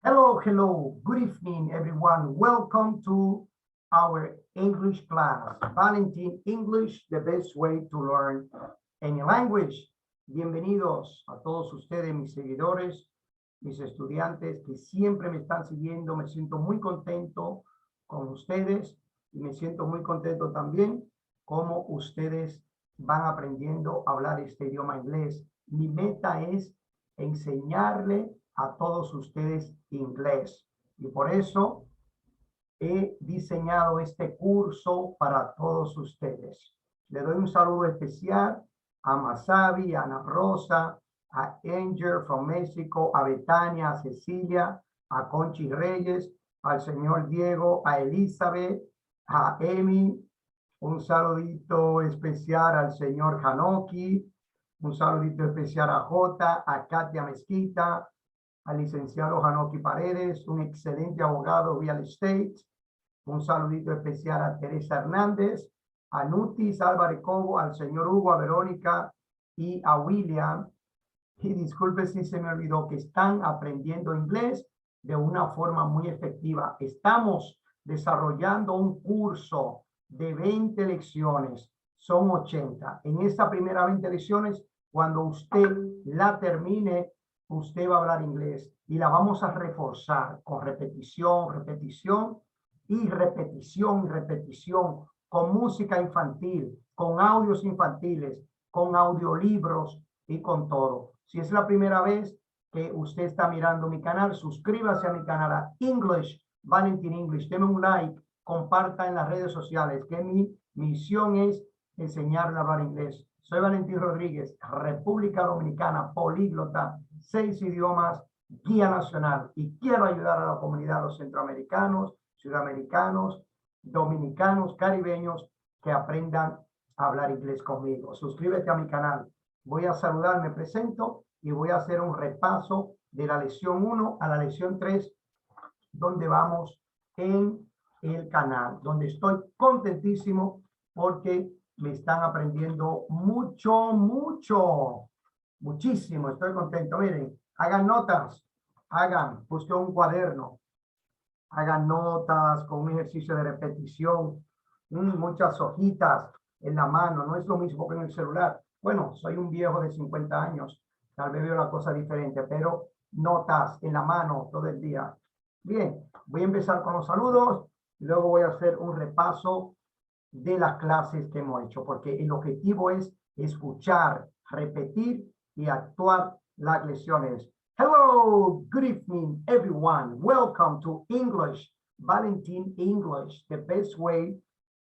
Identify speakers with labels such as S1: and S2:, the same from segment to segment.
S1: Hello, good evening, everyone. Welcome to our English class. Valentine English, the best way to learn any language. Bienvenidos a todos ustedes, mis seguidores, mis estudiantes que siempre me están siguiendo. Me siento muy contento con ustedes y me siento muy contento también como ustedes van aprendiendo a hablar este idioma inglés. Mi meta es enseñarle a todos ustedes inglés. Y por eso he diseñado este curso para todos ustedes. Le doy un saludo especial a Masabi, a Ana Rosa, a Angel from México, a Betania, a Cecilia, a Conchi Reyes, al señor Diego, a Elizabeth, a Emi. Un saludito especial al señor Hanoki. Un saludito especial a Jota, a Katia Mezquita, al licenciado Hanoki Paredes, un excelente abogado real estate. Un saludito especial a Teresa Hernández, a Nutis Álvarez Cobo, al señor Hugo, a Verónica y a William. Y disculpe si se me olvidó que están aprendiendo inglés de una forma muy efectiva. Estamos desarrollando un curso de 20 lecciones. Son 80. En esta primera 20 lecciones, cuando usted la termine, usted va a hablar inglés y la vamos a reforzar con repetición, repetición y repetición, repetición, con música infantil, con audios infantiles, con audiolibros y con todo. Si es la primera vez que usted está mirando mi canal, suscríbase a mi canal a English, Valentine English. Deme un like, comparta en las redes sociales, que mi misión es enseñarle a hablar inglés. Soy Valentín Rodríguez, República Dominicana, políglota, 6 idiomas, guía nacional, y quiero ayudar a la comunidad de los centroamericanos, sudamericanos, dominicanos, caribeños, que aprendan a hablar inglés conmigo. Suscríbete a mi canal. Voy a saludar, me presento y voy a hacer un repaso de la lección 1 a la lección 3, donde vamos en el canal, donde estoy contentísimo porque me están aprendiendo muchísimo. Estoy contento. Miren, hagan notas, busquen un cuaderno, hagan notas con un ejercicio de repetición, muchas hojitas en la mano. No es lo mismo que en el celular. Bueno, soy un viejo de 50 años, tal vez veo la cosa diferente, pero notas en la mano todo el día. Bien, voy a empezar con los saludos y luego voy a hacer un repaso de las clases que hemos hecho, porque el objetivo es escuchar, repetir y actuar las lecciones. Hello, good evening, everyone. Welcome to English, Valentine English, the best way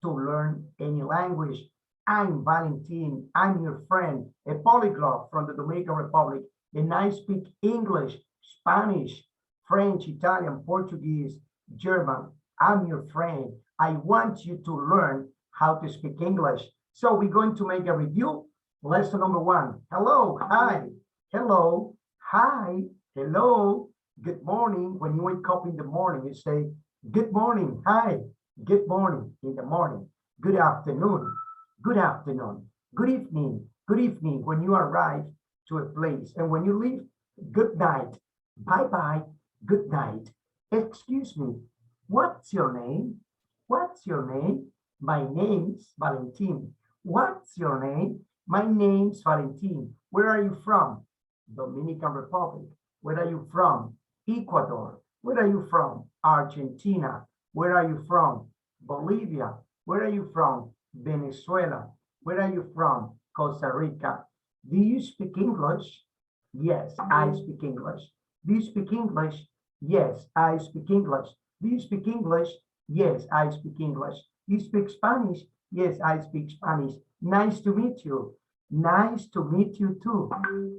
S1: to learn any language. I'm Valentine. I'm your friend, a polyglot from the Dominican Republic, and I speak English, Spanish, French, Italian, Portuguese, German. I'm your friend. I want you to learn how to speak English. So we're going to make a review. Lesson number 1. Hello, hi, hello, hi, hello, good morning. When you wake up in the morning, you say, good morning, hi, good morning in the morning, good afternoon, good afternoon, good evening when you arrive to a place. And when you leave, good night, bye-bye, good night. Excuse me, what's your name? What's your name? My name's Valentin. What's your name? My name's Valentin. Where are you from? Dominican Republic. Where are you from? Ecuador. Where are you from? Argentina. Where are you from? Bolivia. Where are you from? Venezuela. Where are you from? Costa Rica. Do you speak English? Yes, I speak English. Do you speak English? Yes, I speak English. Do you speak English? Yes, I speak English. Do you speak Spanish? Yes, I speak Spanish. Nice to meet you. Nice to meet you too.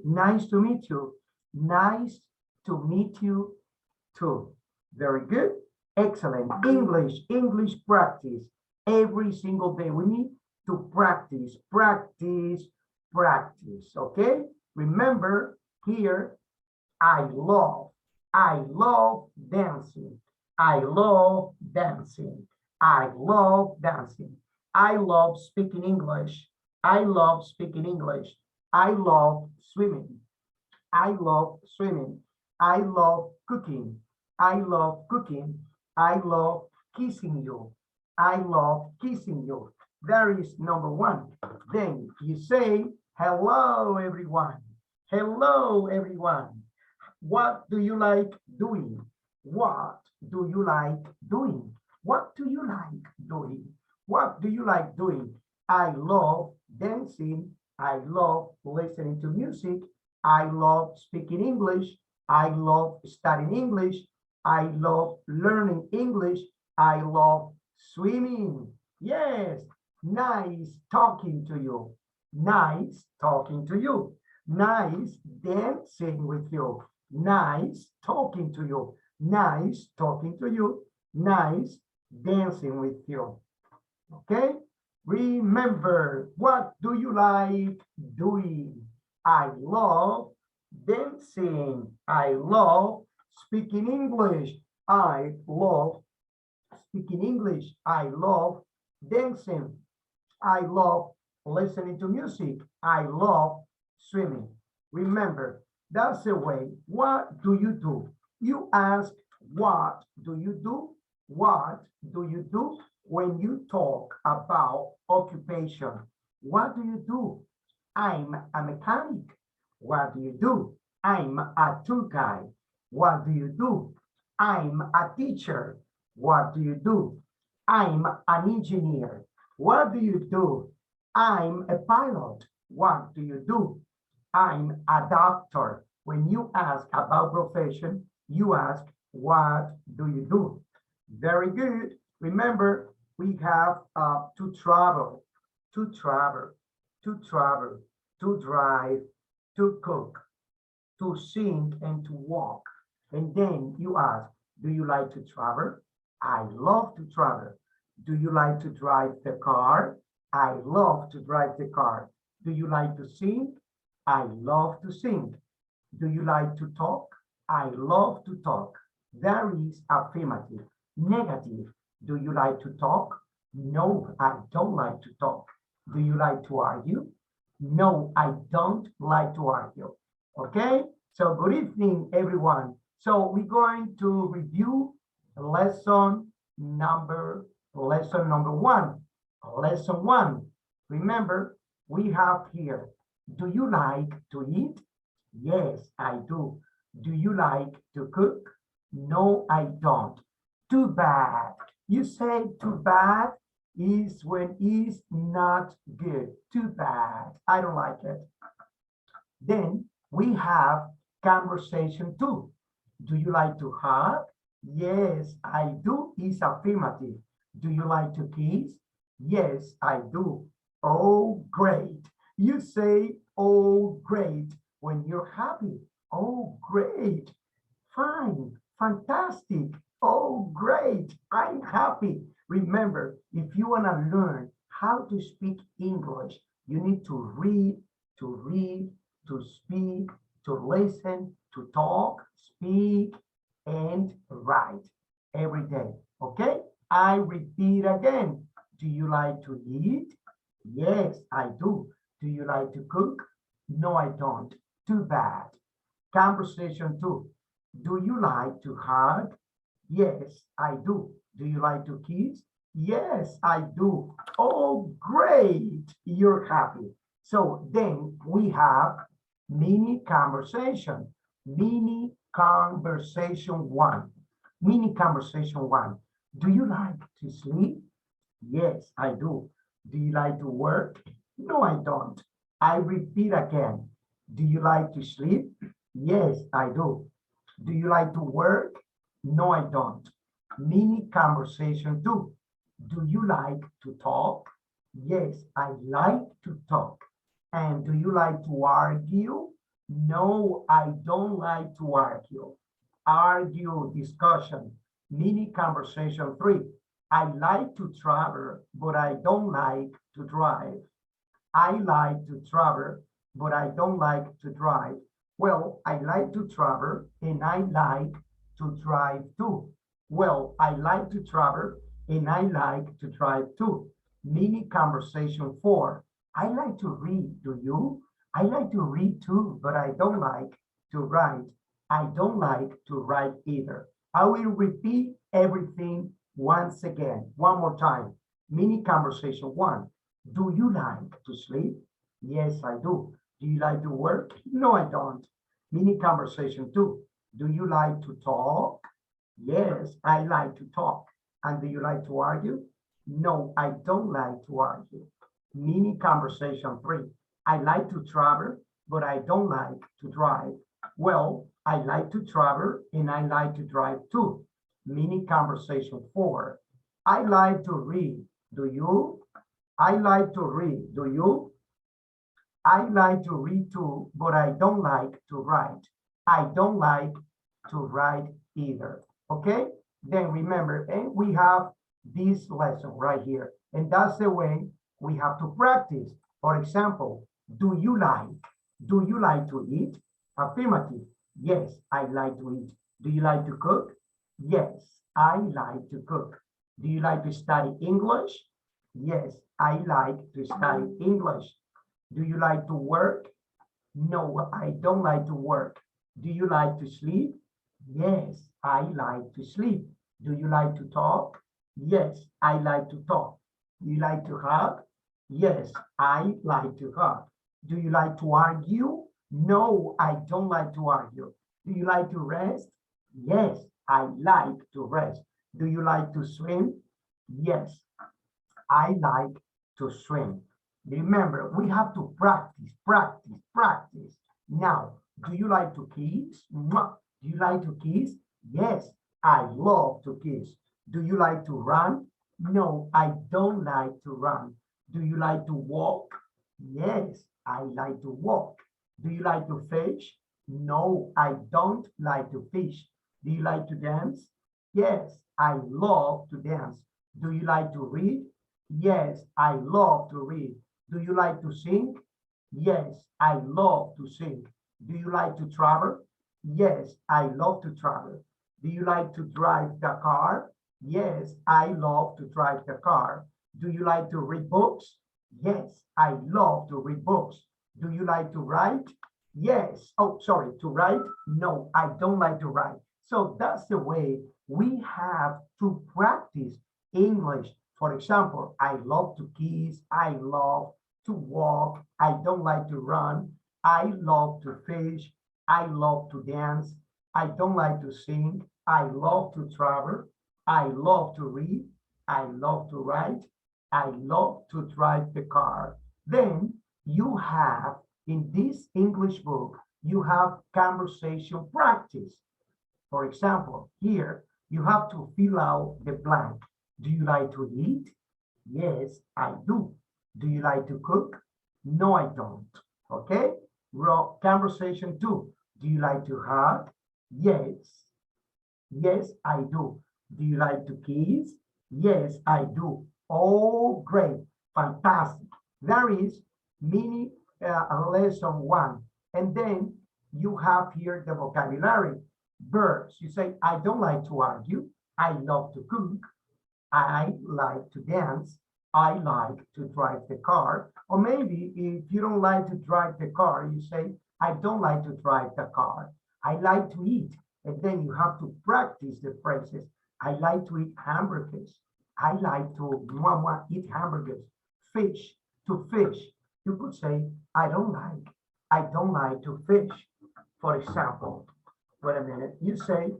S1: Nice to meet you. Nice to meet you too. Very good. Excellent. English practice. Every single day we need to practice. Okay? Remember here, I love dancing. I love dancing. I love dancing. I love speaking English. I love speaking English. I love swimming. I love swimming. I love cooking. I love cooking. I love kissing you. I love kissing you. That is number one. Then you say, hello, everyone. Hello, everyone. What do you like doing? What do you like doing? What do you like doing? What do you like doing? I love dancing. I love listening to music. I love speaking English. I love studying English. I love learning English. I love swimming. Yes, nice talking to you. Nice talking to you. Nice dancing with you. Nice talking to you. Nice talking to you. Nice dancing with you. Okay? Remember, what do you like doing? I love dancing. I love speaking English. I love speaking English. I love dancing. I love listening to music. I love swimming. Remember, that's the way. What do you do? You ask, what do you do? What do you do when you talk about occupation? What do you do? I'm a mechanic. What do you do? I'm a tour guide. What do you do? I'm a teacher. What do you do? I'm an engineer. What do you do? I'm a pilot. What do you do? I'm a doctor. When you ask about profession, you ask, what do you do? Very good. Remember, we have to travel, to travel, to travel, to drive, to cook, to sing, and to walk. And then you ask, do you like to travel? I love to travel. Do you like to drive the car? I love to drive the car. Do you like to sing? I love to sing. Do you like to talk? I love to talk. There is affirmative. Negative. Do you like to talk? No, I don't like to talk. Do you like to argue? No, I don't like to argue. Okay? So good evening, everyone. So we're going to review lesson number one. Lesson one. Remember, we have here, do you like to eat? Yes, I do. Do you like to cook? No, I don't. Too bad. You say too bad is when it's not good. Too bad. I don't like it. Then we have conversation two. Do you like to hug? Yes, I do is affirmative. Do you like to kiss? Yes, I do. Oh, great. You say, oh, great when you're happy. Oh, great. Fine. Fantastic. Oh, great. I'm happy. Remember, if you want to learn how to speak English, you need to read, to speak, to listen, to talk, speak, and write every day. Okay? I repeat again. Do you like to eat? Yes, I do. Do you like to cook? No, I don't. Too bad. Conversation two. Do you like to hug? Yes, I do. Do you like to kiss? Yes, I do. Oh, great. You're happy. So then we have mini conversation. Mini conversation one. Mini conversation one. Do you like to sleep? Yes, I do. Do you like to work? No, I don't. I repeat again. Do you like to sleep? Yes, I do. Do you like to work? No, I don't. Mini conversation two. Do you like to talk? Yes, I like to talk. And do you like to argue? No, I don't like to argue. Argue, discussion. Mini conversation three. I like to travel, but I don't like to drive. I like to travel, but I don't like to drive. Well, I like to travel and I like to drive too. Well, I like to travel and I like to drive too. Mini conversation four. I like to read, do you? I like to read too, but I don't like to write. I don't like to write either. I will repeat everything once again, one more time. Mini conversation one. Do you like to sleep? Yes, I do. Do you like to work? No, I don't. Mini conversation two. Do you like to talk? Yes, I like to talk. And do you like to argue? No, I don't like to argue. Mini conversation three. I like to travel, but I don't like to drive. Well, I like to travel and I like to drive too. Mini conversation four. I like to read. Do you? I like to read. Do you? I like to read too, but I don't like to write. I don't like to write either. Okay? Then remember, and we have this lesson right here. And that's the way we have to practice. For example, do you like to eat? Affirmative. Yes, I like to eat. Do you like to cook? Yes, I like to cook. Do you like to study English? Yes, I like to study English. Do you like to work? No, I don't like to work. Do you like to sleep? Yes, I like to sleep. Do you like to talk? Yes, I like to talk. Do you like to hug? Yes, I like to hug. Do you like to argue? No, I don't like to argue. Do you like to rest? Yes, I like to rest. Do you like to swim? Yes, I like to swim. Remember, we have to practice, practice, practice. Now, do you like to kiss? Do you like to kiss? Yes, I love to kiss. Do you like to run? No, I don't like to run. Do you like to walk? Yes, I like to walk. Do you like to fish? No, I don't like to fish. Do you like to dance? Yes, I love to dance. Do you like to read? Yes, I love to read. Do you like to sing? Yes, I love to sing. Do you like to travel? Yes, I love to travel. Do you like to drive the car? Yes, I love to drive the car. Do you like to read books? Yes, I love to read books. Do you like to write? Yes. Oh, sorry, to write? No, I don't like to write. So that's the way we have to practice English. For example, I love to kiss. I love to walk. I don't like to run. I love to fish. I love to dance. I don't like to sing. I love to travel. I love to read. I love to write. I love to drive the car. Then you have, in this English book, you have conversation practice. For example, here you have to fill out the blank. Do you like to eat? Yes, I do. Do you like to cook? No, I don't. Okay? Conversation two. Do you like to hug? Yes. Yes, I do. Do you like to kiss? Yes, I do. Oh, great. Fantastic. There is mini lesson one. And then you have here the vocabulary. Verbs. You say, I don't like to argue. I love to cook. I like to dance. I like to drive the car. Or maybe if you don't like to drive the car, you say, I don't like to drive the car. I like to eat. And then you have to practice the phrases. I like to eat hamburgers. I like to eat hamburgers. Fish, to fish. You could say, I don't like to fish. For example, wait a minute. You say,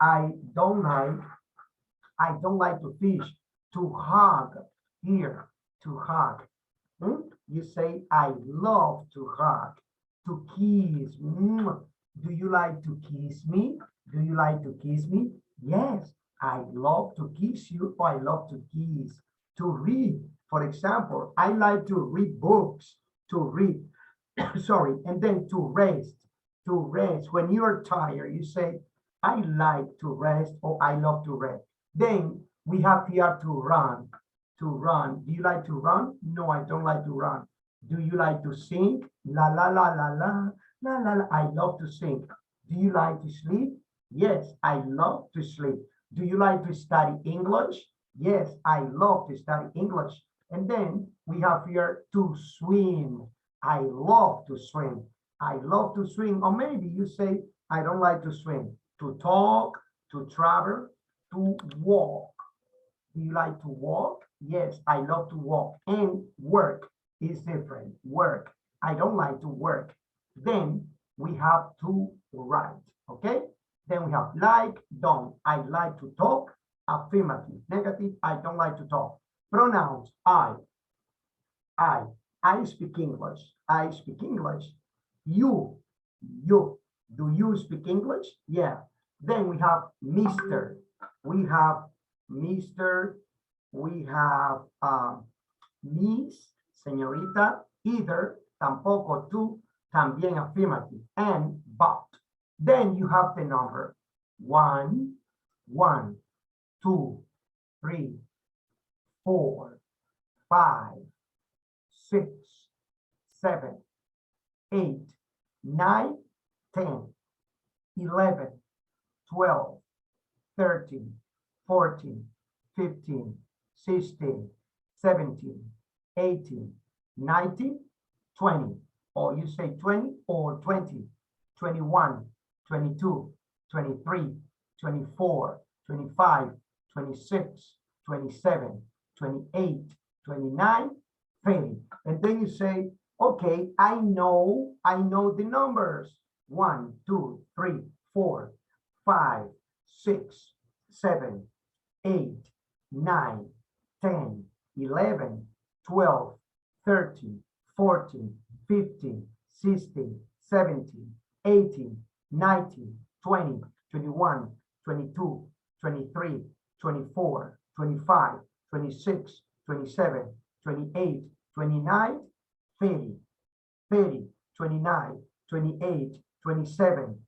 S1: I don't like to fish. To hug, here, to hug. You say, I love to hug. To kiss. Do you like to kiss me? Do you like to kiss me? Yes, I love to kiss you, or I love to kiss. To read, for example, I like to read books. To read, sorry, and then to rest. To rest, when you're tired, you say, I like to rest, or I love to rest. Then we have here to run. To run. Do you like to run? No, I don't like to run. Do you like to sing? La la la la la la la la. I love to sing. Do you like to sleep? Yes, I love to sleep. Do you like to study English? Yes, I love to study English. And then we have here to swim. I love to swim. I love to swim. Or maybe you say, I don't like to swim. To talk. to travel, to walk. Do you like to walk? Yes, I love to walk. And work is different. Work. I don't like to work. Then we have to write. Okay? Then we have like, don't. I like to talk. Affirmative. Negative. I don't like to talk. Pronouns. I speak English. I speak English. You. Do you speak English? Yeah. Then we have Mr. We have Mr. We have Miss, señorita, either, tampoco, tú, también affirmative, and but. Then you have the number 1, 2, 3, 4, 5, 6, 7, 8, 9, 10, 11, 12, 13, 14, 15, 16, 17, 18, 19, 20. Or you say 20 or 20, 21, 22, 23, 24, 25, 26, 27, 28, 29, 30. And then you say, okay, I know the numbers. 1, 2, 3, 4, 5, 6, 7, 8, 9, 10, 11, 12, 13, 14, 15, 16, 17, 18, 19, 20, 21, 22, 23, 24, 25, 26, 27, 28, 29, 30, 30, 29, 28, 27,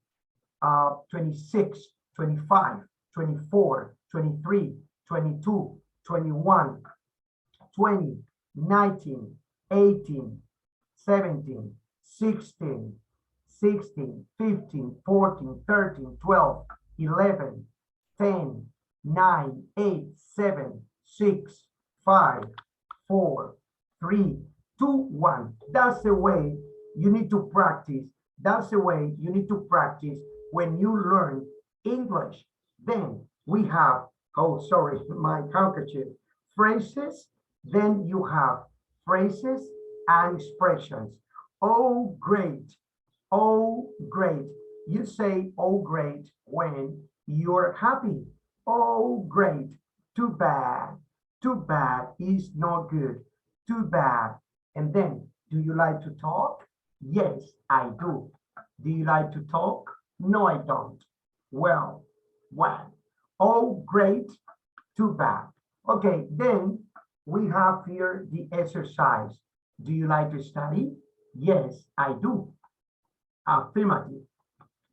S1: 26, 25, 24, 23, 22, 21, 20, 19, 18, 17, 16, 16, 15, 14, 13, 12, 11, 10, 9, 8, 7, 6, 5, 4, 3, 2, 1. That's the way you need to practice. That's the way you need to practice when you learn English. Then we have, oh, sorry, my handkerchief, phrases. Then you have phrases and expressions. Oh, great. Oh, great. You say, oh, great, when you're happy. Oh, great. Too bad. Too bad is not good. Too bad. And then, do you like to talk? Yes, I do. Do you like to talk? No, I don't. Well, well. Oh, great. Too bad. Okay, then we have here the exercise. Do you like to study? Yes, I do. Affirmative.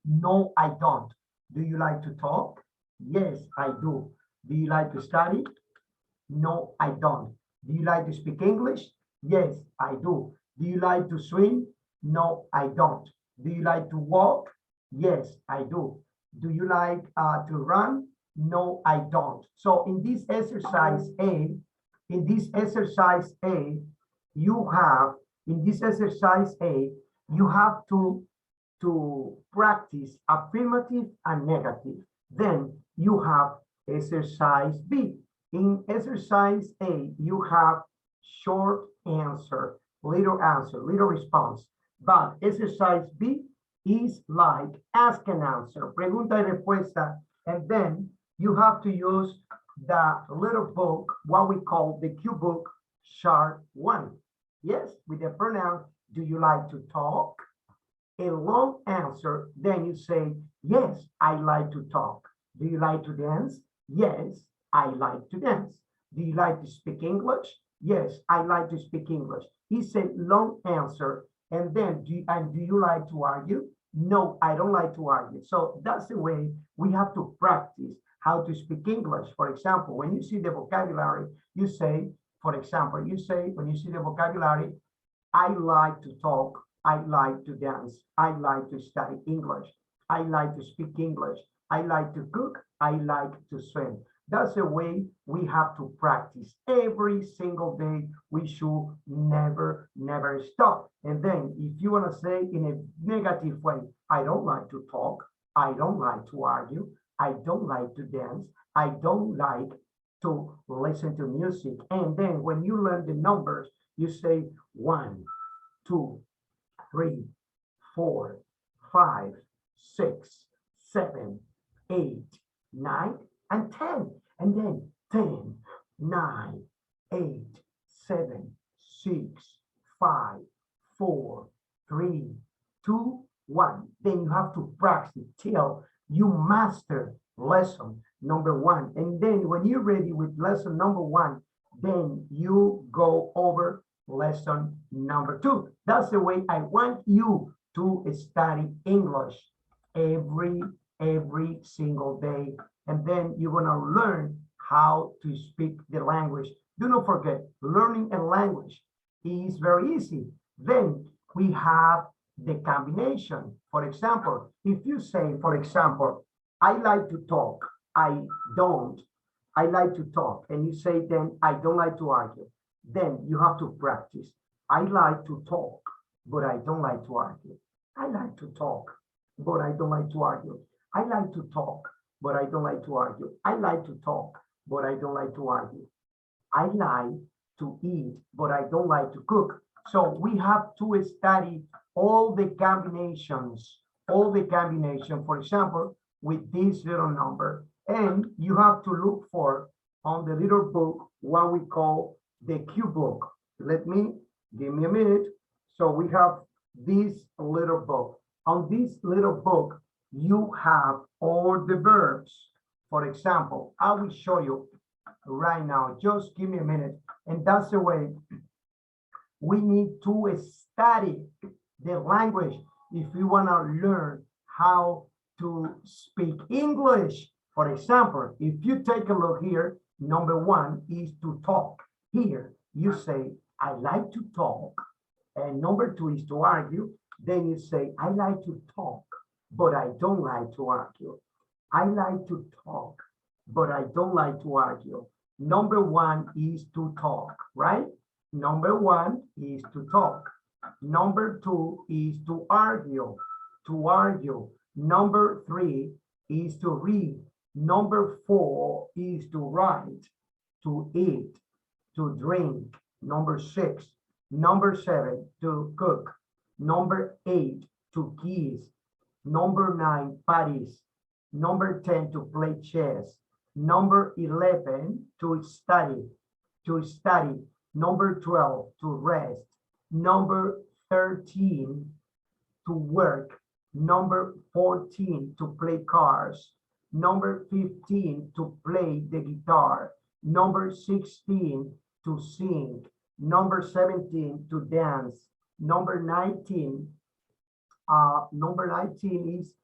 S1: No, I don't. Do you like to talk? Yes, I do. Do you like to study? No, I don't. Do you like to speak English? Yes, I do. Do you like to swim? No, I don't. Do you like to walk? Yes, I do. Do you like to run? No, I don't. So in this exercise A, you have to practice affirmative and negative. Then you have exercise B. In exercise A, you have short answer, little response. But exercise B is like ask and answer, pregunta y respuesta. And then you have to use the little book, what we call the cue book, chart 1. Yes, with the pronoun, do you like to talk? A long answer, then you say, yes, I like to talk. Do you like to dance? Yes, I like to dance. Do you like to speak English? Yes, I like to speak English. It's a long answer. And then, do you like to argue? No, I don't like to argue. So that's the way we have to practice how to speak English. For example, when you see the vocabulary, you say, for example, you say, when you see the vocabulary, I like to talk, I like to dance, I like to study English, I like to speak English, I like to cook, I like to swim. That's the way we have to practice every single day. We should never stop. And then if you want to say in a negative way, I don't like to talk, I don't like to argue, I don't like to dance. I don't like to listen to music. And then when you learn the numbers, you say 1, 2, 3, 4, 5, 6, 7, 8, 9, and 10. And then 10, 9, 8, 7, 6, 5, 4, 3, 2, 1. Then you have to practice till you master lesson number 1. And then when you're ready with lesson number 1, then you go over lesson number 2. That's the way I want you to study English every single day. And then you're gonna learn how to speak the language. Do not forget, learning a language is very easy. Then we have the combination. For example, if you say, for example, I like to talk, I don't, I like to talk, and you say then, I don't like to argue, then you have to practice. I like to talk, but I don't like to argue. I like to talk, but I don't like to argue. I like to talk, but I don't like to argue. I like to talk, but I don't like to argue. I like to eat, but I don't like to cook. So we have to study all the combinations, for example, with this little number. And you have to look for on the little book what we call the cue book. Give me a minute. So we have this little book. On this little book, you have all the verbs. For example, I will show you right now. Just give me a minute. And that's the way we need to study the language if we want to learn how to speak English. For example, if you take a look here, number 1 is to talk. Here, you say, I like to talk. And number 2 is to argue. Then you say, I like to talk, but I don't like to argue. I like to talk, but I don't like to argue. Number 1 is to talk, right? Number 1 is to talk. Number 2 is to argue, Number 3 is to read. Number 4 is to write, to eat, to drink. Number 6. Number 7, to cook. Number 8, to kiss. Number 9, parties. Number 10, to play chess. Number 11, to study. Number 12, to rest. Number 13, to work. Number 14, to play cards. Number 15, to play the guitar. Number 16, to sing. Number 17, to dance. Number 19 is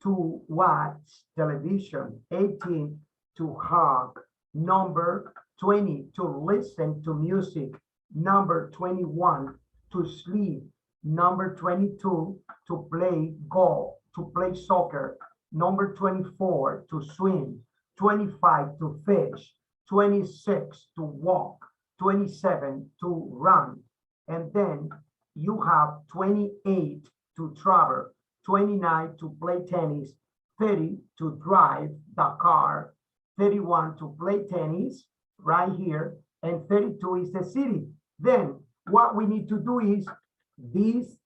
S1: to watch television. 18, to hug. Number 20, to listen to music. Number 21, to sleep. Number 22, to play golf, to play soccer. Number 24, to swim. 25, to fish. 26, to walk. 27, to run. And then you have 28, to travel. 29, to play tennis. 30, to drive the car. 31, to play tennis right here. And 32 is the city. Then what we need to do is this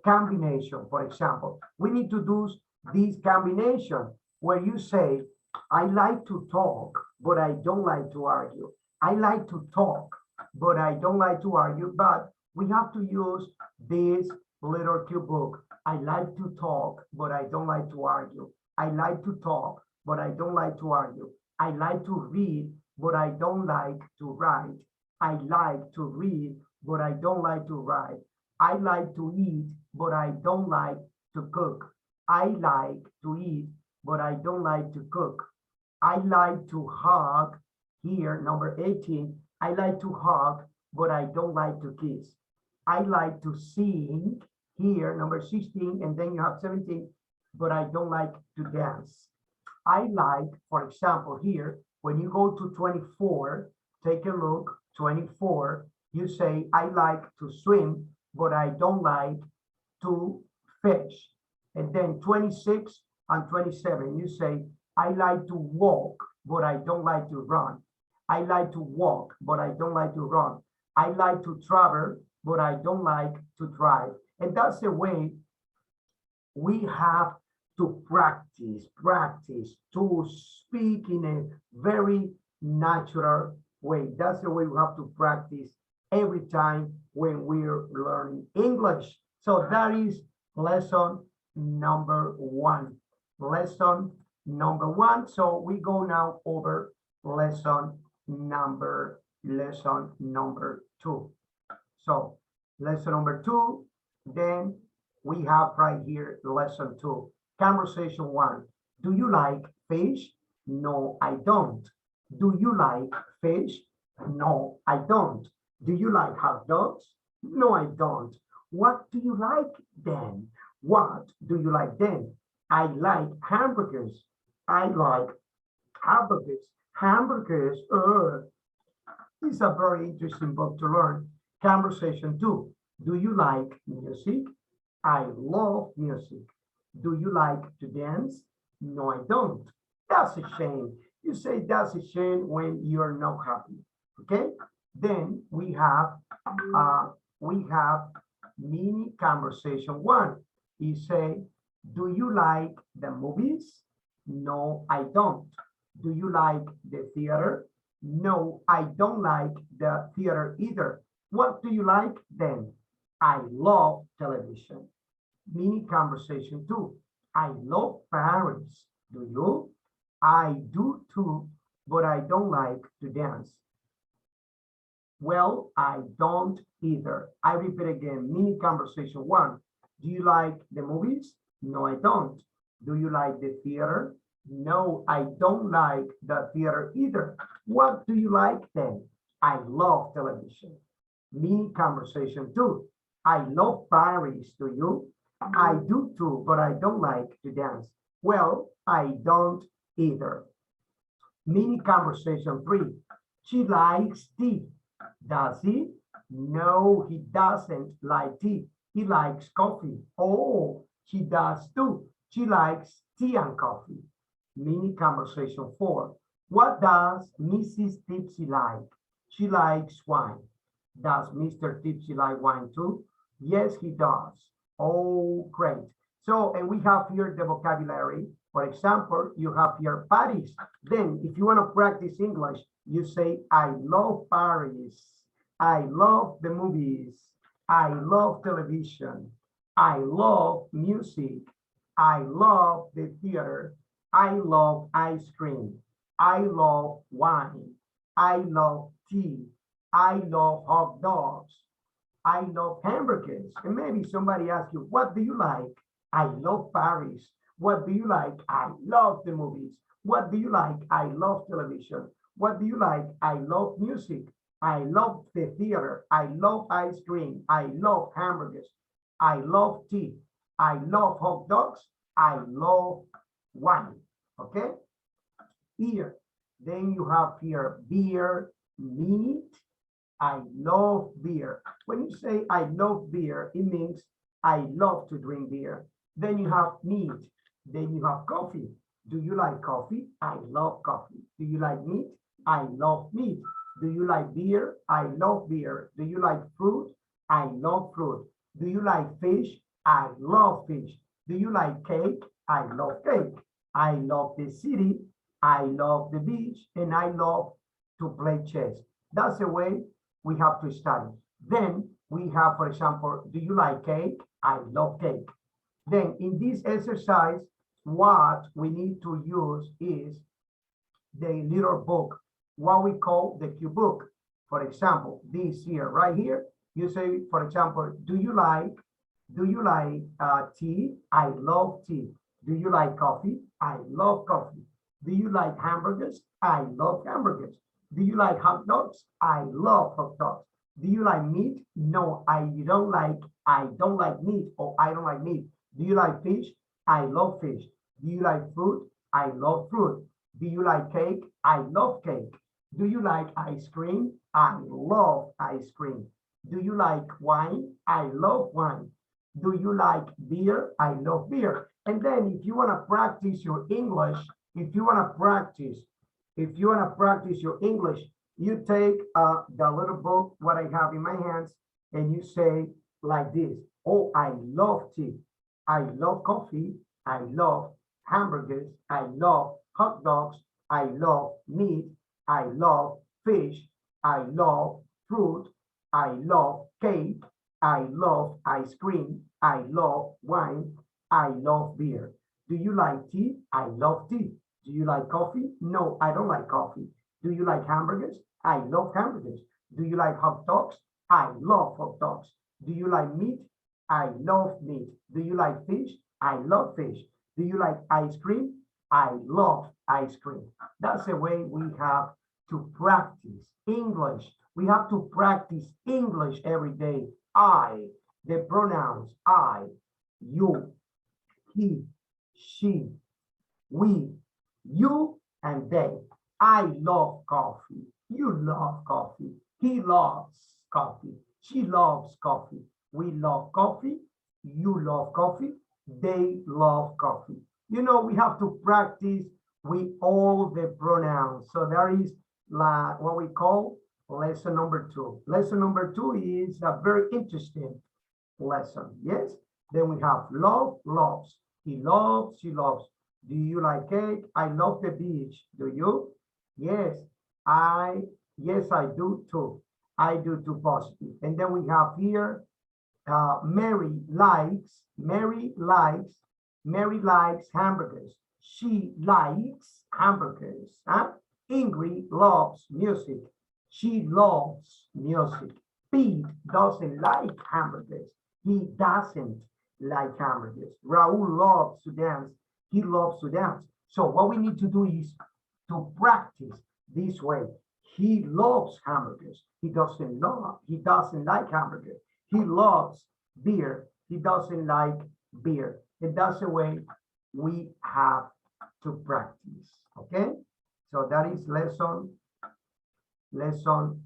S1: combination. For example, we need to do this combination where you say, I like to talk, but I don't like to argue. I like to talk, but I don't like to argue. But we have to use this little cue book. I like to talk, but I don't like to argue. I like to talk, but I don't like to argue. I like to read, but I don't like to write. I like to read, but I don't like to write. I like to eat, but I don't like to cook. I like to eat, but I don't like to cook. I like to hug. Here, number 18, I like to hug, but I don't like to kiss. I like to sing. Here, number 16, and then you have 17, but I don't like to dance. I like, for example, here, when you go to 24, take a look, 24, you say, I like to swim, but I don't like to fish. And then 26 and 27, you say, I like to walk, but I don't like to run. I like to walk, but I don't like to run. I like to travel, but I don't like to drive. And that's the way we have to practice to speak in a very natural way. That's the way we have to practice every time when we're learning English. So that is lesson number one. Lesson number one. So we go now over lesson number two. So lesson number two, then we have right here lesson two. Conversation one. Do you like fish? No, I don't. Do you like fish? No, I don't. Do you like hot dogs? No, I don't. What do you like then? What do you like then? I like hamburgers. I like hamburgers. Hamburgers is a very interesting book to learn. Conversation two. Do you like music? I love music. Do you like to dance? No, I don't. That's a shame. You say that's a shame when you're not happy. Okay? Then we have mini conversation one. You say, do you like the movies? No, I don't. Do you like the theater? No, I don't like the theater either. What do you like then? I love television. Mini conversation two. I love Paris. Do you? I do too, but I don't like to dance. Well, I don't either. I repeat again, mini conversation one. Do you like the movies? No, I don't. Do you like the theater? No, I don't like the theater either. What do you like then? I love television. Mini conversation two. I love Paris. Do you? I do too, but I don't like to dance. Well, I don't either. Mini conversation three. She likes tea. Does he? No, he doesn't like tea. He likes coffee. Oh, she does too. She likes tea and coffee. Mini conversation four. What does Mrs. Tipsy like? She likes wine. Does Mr. Tipsy like wine too? Yes, he does. Oh, great. So, and we have here the vocabulary. For example, you have here Paris. Then, if you want to practice English, you say, I love Paris. I love the movies. I love television. I love music. I love the theater. I love ice cream. I love wine. I love tea. I love hot dogs. I love hamburgers. And maybe somebody asks you, what do you like? I love Paris. What do you like? I love the movies. What do you like? I love television. What do you like? I love music. I love the theater. I love ice cream. I love hamburgers. I love tea. I love hot dogs. I love wine. Okay? Here. Then you have here beer, meat. I love beer. When you say I love beer, it means I love to drink beer. Then you have meat. Then you have coffee. Do you like coffee? I love coffee. Do you like meat? I love meat. Do you like beer? I love beer. Do you like fruit? I love fruit. Do you like fish? I love fish. Do you like cake? I love cake. I love the city. I love the beach. And I love to play chess. That's the way we have to study. Then we have, for example, do you like cake? I love cake. Then in this exercise, what we need to use is the little book, what we call the cue book. For example, this here, right here, you say, for example, do you like tea? I love tea. Do you like coffee? I love coffee. Do you like hamburgers? I love hamburgers. Do you like hot dogs? I love hot dogs. Do you like meat? No, I don't like meat, or I don't like meat. Do you like fish? I love fish. Do you like fruit? I love fruit. Do you like cake? I love cake. Do you like ice cream? I love ice cream. Do you like wine? I love wine. Do you like beer? I love beer. And then if you want to practice your English, if you want to practice your English, you take the little book, what I have in my hands, and you say like this. Oh, I love tea. I love coffee. I love hamburgers. I love hot dogs. I love meat. I love fish. I love fruit. I love cake. I love ice cream. I love wine. I love beer. Do you like tea? I love tea. Do you like coffee? No, I don't like coffee. Do you like hamburgers? I love hamburgers. Do you like hot dogs? I love hot dogs. Do you like meat? I love meat. Do you like fish? I love fish. Do you like ice cream? I love ice cream. That's the way we have to practice English. We have to practice English every day. I, the pronouns I, you, he, she, we, you, and they. I love coffee. You love coffee. He loves coffee. She loves coffee. We love coffee. You love coffee. They love coffee. You know, we have to practice with all the pronouns. So there is what we call lesson number 2. Lesson number 2 is a very interesting lesson. Yes. Then we have love, loves. He loves, she loves. Do you like cake? I love the beach. Do you? Yes, I do too. I do too, positive. And then we have here, Mary likes hamburgers. She likes hamburgers. Huh? Ingrid loves music. She loves music. Pete doesn't like hamburgers. He doesn't like hamburgers. Raul loves to dance. He loves to dance. So what we need to do is to practice this way. He loves hamburgers. He doesn't like hamburgers. He loves beer. He doesn't like beer. And that's the way we have to practice. Okay? So that is lesson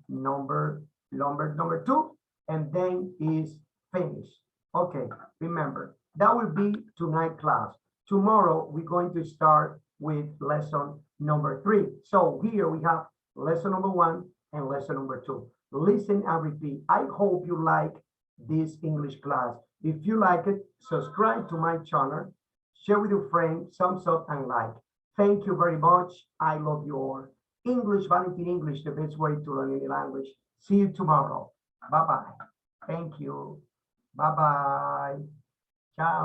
S1: number 2, and then is finished. Okay, remember, that will be tonight class. Tomorrow, we're going to start with lesson number 3. So here we have lesson number 1 and lesson number 2. Listen and repeat. I hope you like this English class. If you like it, subscribe to my channel, share with your friends, thumbs up and like. Thank you very much. I love you all. English, Valentine English, the best way to learn any language. See you tomorrow. Bye-bye. Thank you. Bye-bye. Ciao.